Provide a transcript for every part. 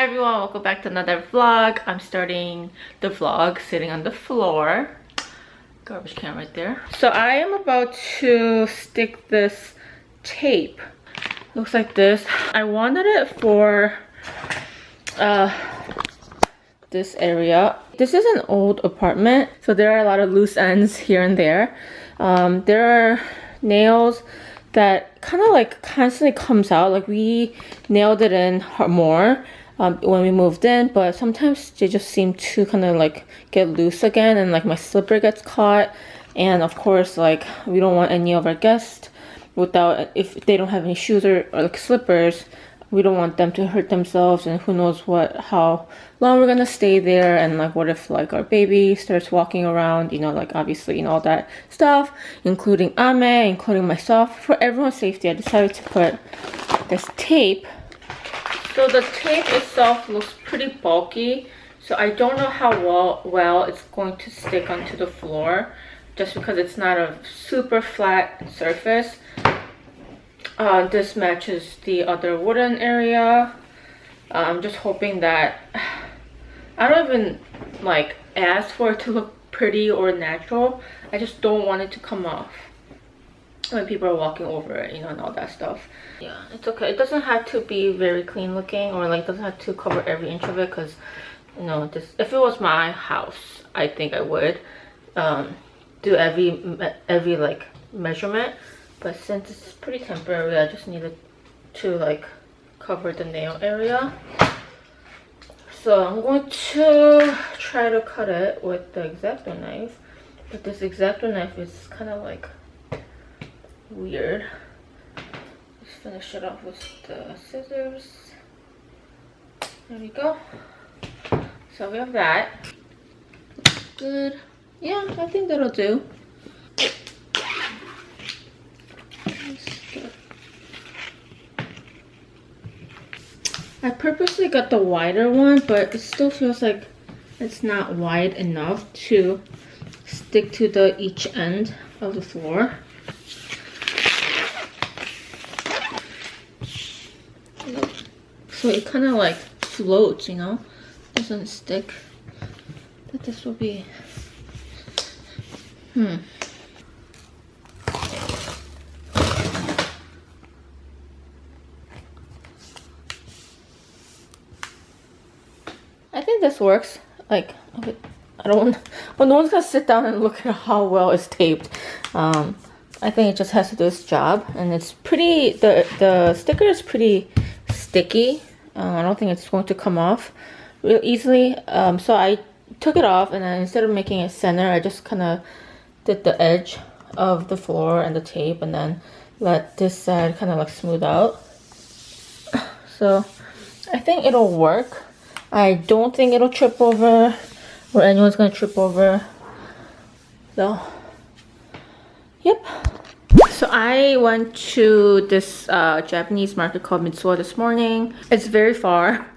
Hi everyone, welcome back to another vlog. I'm starting the vlog sitting on the floor. Garbage can right there. So I am about to stick this tape. Looks like this. I wanted it for this area. This is an old apartment, so there are a lot of loose ends here and there. There are nails that kind of like constantly comes out. Like we nailed it in more when we moved in, but sometimes they just seem to kind of like get loose again, and like my slipper gets caught. And of course, like we don't want any of our guests without, if they don't have any shoes or like slippers, we don't want them to hurt themselves, and who knows how long we're gonna stay there, and like what if like our baby starts walking around, you know, like obviously, you know, all that stuff, including Ame, including myself. For everyone's safety, I decided to put this tape. So the tape itself looks pretty bulky, so I don't know how well it's going to stick onto the floor, just because it's not a super flat surface. This matches the other wooden area. I'm just hoping that, I don't even like ask for it to look pretty or natural. I just don't want it to come off when people are walking over it, you know, and all that stuff. Yeah, it's okay. It doesn't have to be very clean looking, or like doesn't have to cover every inch of it, because you know, this, if it was my house, I think I would do every like measurement. But since it's pretty temporary, I just needed to like cover the nail area. So I'm going to try to cut it with the X-Acto knife. But this X-Acto knife is kind of like weird. Let's finish it off with the scissors. There we go. So we have that. Looks good. Yeah, I think that'll do. I purposely got the wider one, but it still feels like it's not wide enough to stick to each end of the floor. So it kind of like floats, you know, doesn't stick. But this will be, I think this works. Like, I don't want, well, no one's gonna sit down and look at how well it's taped. I think it just has to do its job, and it's pretty, the sticker is pretty sticky. I don't think it's going to come off real easily. So I took it off, and then instead of making it center, I just kind of did the edge of the floor and the tape, and then let this side kind of like smooth out. So I think it'll work. I don't think it'll trip over, or anyone's gonna trip over. So, yep. So I went to this Japanese market called Mitsuo this morning. It's very far,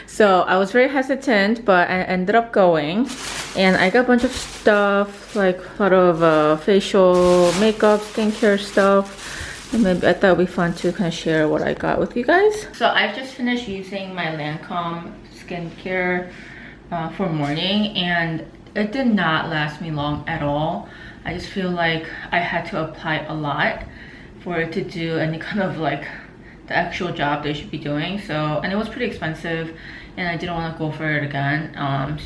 so I was very hesitant, but I ended up going. And I got a bunch of stuff, like a lot of facial makeup, skincare stuff. And maybe I thought it would be fun to kind of share what I got with you guys. So I've just finished using my Lancome skincare for morning, and it did not last me long at all. I just feel like I had to apply a lot for it to do any kind of like the actual job they should be doing. So, and it was pretty expensive, and I didn't want to go for it again.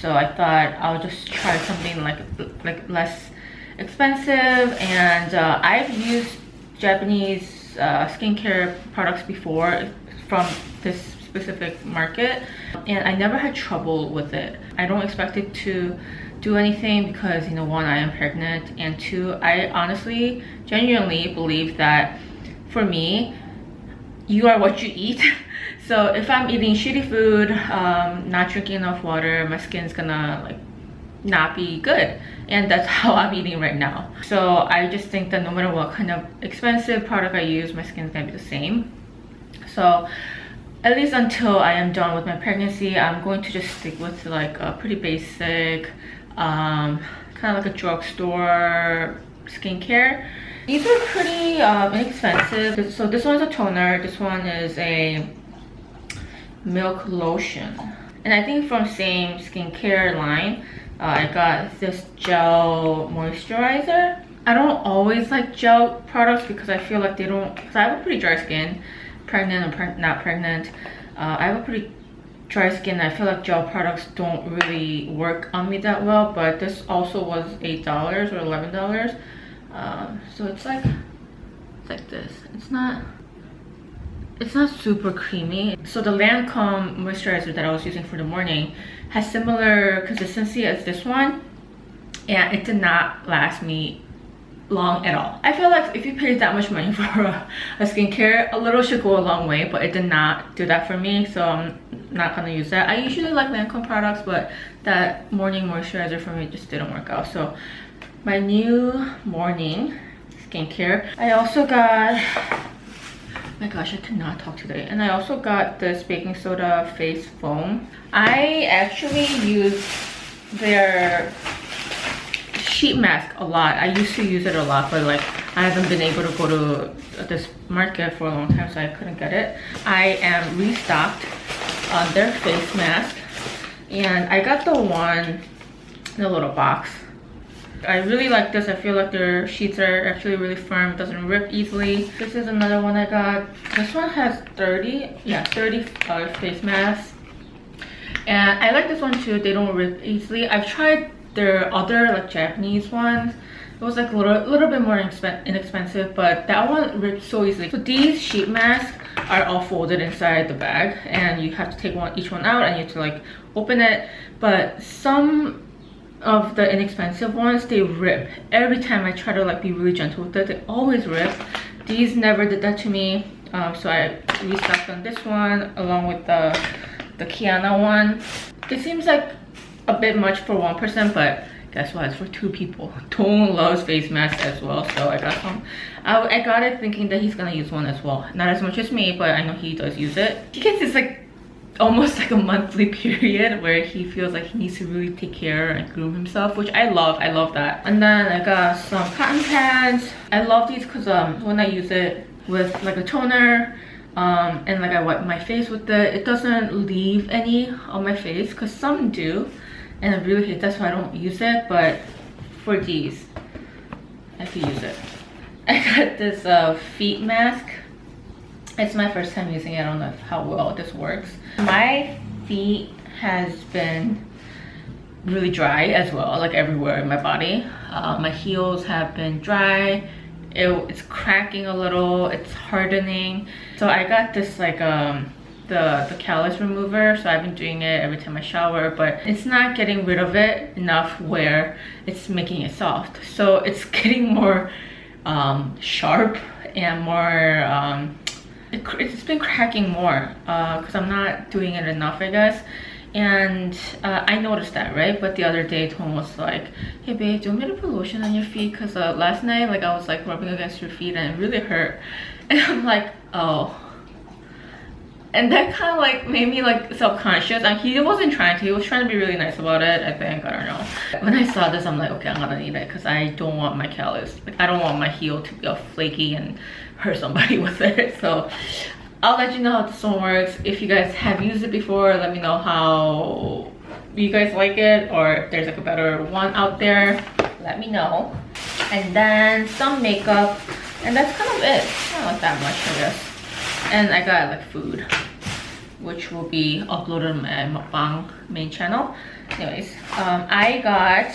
So I thought I'll just try something like less expensive. And I've used Japanese skincare products before from this specific market, and I never had trouble with it. I don't expect it to do anything because, you know, one, I am pregnant, and two, I honestly genuinely believe that for me, you are what you eat. So if I'm eating shitty food, not drinking enough water, my skin's gonna like not be good, and that's how I'm eating right now. So I just think that no matter what kind of expensive product I use, my skin's gonna be the same. So at least until I am done with my pregnancy, I'm going to just stick with like a pretty basic, kind of like a drugstore skincare. These are pretty inexpensive. So this one's a toner, this one is a milk lotion. And I think from same skincare line, I got this gel moisturizer. I don't always like gel products because I feel like they don't, because I have a pretty dry skin, pregnant or not pregnant. I have a pretty dry skin. I feel like gel products don't really work on me that well, but this also was $8 or $11. So it's like this. It's not super creamy. So the Lancome moisturizer that I was using for the morning has similar consistency as this one, and it did not last me long at all. I feel like if you pay that much money for a skincare, a little should go a long way, but it did not do that for me, so I'm not gonna use that. I usually like Lancome products, but that morning moisturizer for me just didn't work out. So my new morning skincare, I also got, my gosh, I cannot talk today. And I also got this baking soda face foam. I actually use their sheet mask a lot. I used to use it a lot, but like I haven't been able to go to this market for a long time, so I couldn't get it. I am restocked on their face mask, and I got the one in a little box. I really like this. I feel like their sheets are actually really firm. It doesn't rip easily. This is another one I got. This one has 30 face masks. And I like this one too. They don't rip easily. I've tried their other like Japanese ones. It was like a little bit more inexpensive, but that one rips so easily. So these sheet masks are all folded inside the bag, and you have to take each one out, and you have to like open it. But some of the inexpensive ones, they rip. Every time I try to like be really gentle with it, they always rip. These never did that to me. So I restocked on this one along with the Kiana one. It seems like a bit much for one person, but guess what, it's for two people. Tone loves face masks as well, so I got some. I got it thinking that he's gonna use one as well. Not as much as me, but I know he does use it. He gets this like almost like a monthly period where he feels like he needs to really take care and groom himself, which I love that. And then I got some cotton pads. I love these because when I use it with like a toner and like I wipe my face with it doesn't leave any on my face, because some do, and I really hate that, so I don't use it. But for these I have to use it. I got this feet mask. It's my first time using it. I don't know how well this works. My feet has been really dry as well, like everywhere in my body. My heels have been dry. It's cracking a little, it's hardening. So I got this like the callus remover, so I've been doing it every time I shower, but it's not getting rid of it enough where it's making it soft. So it's getting more sharp and more it's been cracking more because I'm not doing it enough, I guess. And I noticed that, right? But the other day Tom was like, hey babe, do you want me to put lotion on your feet? Because last night like I was like rubbing against your feet and it really hurt. And I'm like, oh. And that kind of like made me like self-conscious, and he wasn't trying to. He was trying to be really nice about it, I think. I don't know. When I saw this, I'm like, okay, I'm gonna need it because I don't want my callus, like I don't want my heel to be all flaky and hurt somebody with it. So I'll let you know how this one works. If you guys have used it before, let me know how you guys like it, or if there's like a better one out there, let me know. And then some makeup, and that's kind of it. Not like that much, I guess. And I got like food, which will be uploaded on my mukbang main channel. Anyways, I got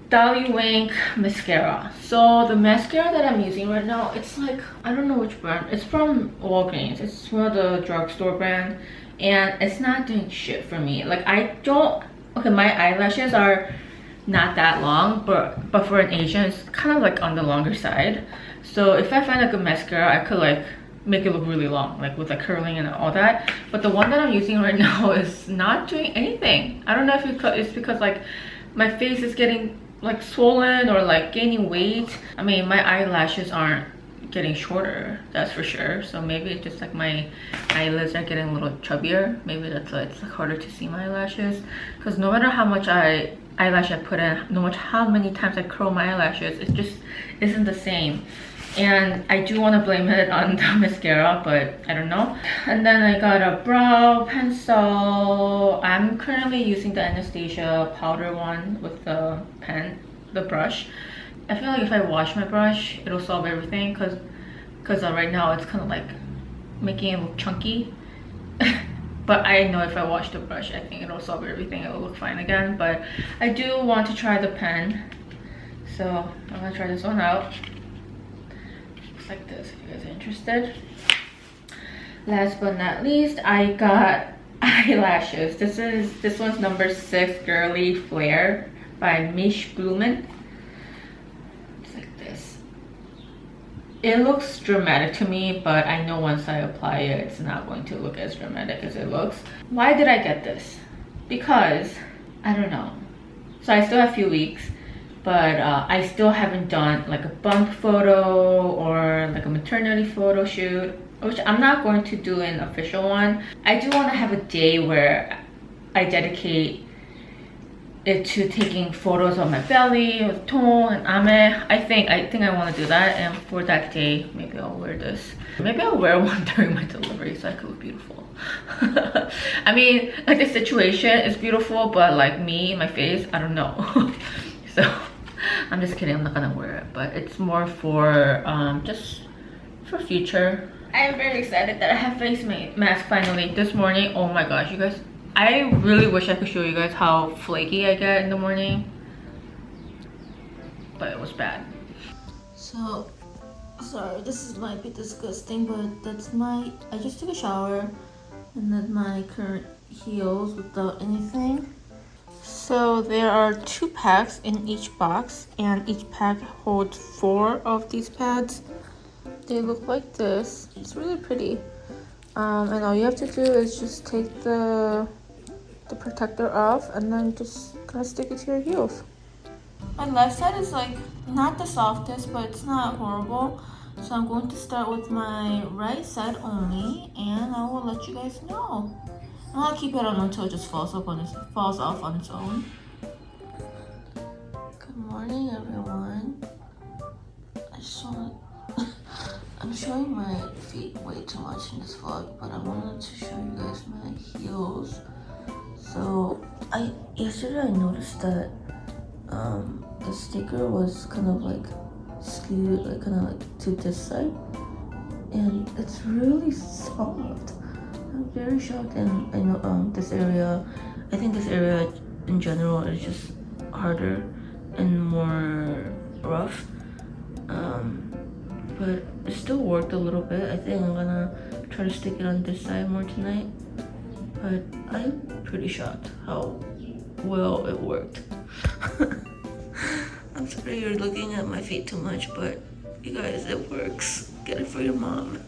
Dolly Wink mascara. So the mascara that I'm using right now, it's like, I don't know which brand. It's from Walgreens. It's one of the drugstore brand, and it's not doing shit for me. Like I don't, okay, my eyelashes are not that long, but for an Asian, it's kind of like on the longer side. So if I find a good mascara, I could like make it look really long, like with like curling and all that. But the one that I'm using right now is not doing anything. I don't know if it's because like my face is getting like swollen or like gaining weight. I mean, my eyelashes aren't getting shorter, that's for sure. So maybe it's just like my eyelids are getting a little chubbier. Maybe that's why it's like harder to see my eyelashes, because no matter how much eyelash I put in, no matter how many times I curl my eyelashes, it just isn't the same. And I do want to blame it on the mascara, but I don't know. And then I got a brow pencil. I'm currently using the Anastasia powder one with the pen, the brush. I feel like if I wash my brush, it'll solve everything because right now it's kind of like making it look chunky. But I know if I wash the brush, I think it'll solve everything. It'll look fine again. But I do want to try the pen. So I'm gonna try this one out. Looks like this if you guys are interested. Last but not least, I got eyelashes. This one's number 6 Girly Flare by Mish Blumen. It's like this. It looks dramatic to me, but I know once I apply it, it's not going to look as dramatic as it looks. Why did I get this? Because I don't know. So I still have a few weeks, but I still haven't done like a bump photo or like a maternity photo shoot, which I'm not going to do an official one. I do want to have a day where I dedicate it to taking photos of my belly, with Tone and Ame. I think I want to do that, and for that day, maybe I'll wear this. Maybe I'll wear one during my delivery so I could look beautiful. I mean, like the situation is beautiful, but like me, my face, I don't know. So I'm just kidding, I'm not gonna wear it, but it's more for just for future. I am very excited that I have face mask finally this morning. Oh my gosh, you guys, I really wish I could show you guys how flaky I get in the morning, but it was bad. So sorry, this might be disgusting, but that's I just took a shower and that's my current heels without anything. So there are 2 packs in each box, and each pack holds 4 of these pads. They look like this. It's really pretty. And all you have to do is just take the protector off and then just kind of stick it to your heels. My left side is like not the softest, but it's not horrible. So I'm going to start with my right side only, and I will let you guys know. I'll keep it on until it just falls off on its own. Good morning, everyone. I just want I'm showing my feet way too much in this vlog, but I wanted to show you guys my heels. So yesterday I noticed that the sticker was kind of like skewed, like kind of like to this side, and it's really soft. I'm very shocked, and I know this area, I think this area in general is just harder and more rough, but it still worked a little bit. I think I'm gonna try to stick it on this side more tonight, but I'm pretty shocked how well it worked. I'm sorry you're looking at my feet too much, but you guys, it works. Get it for your mom.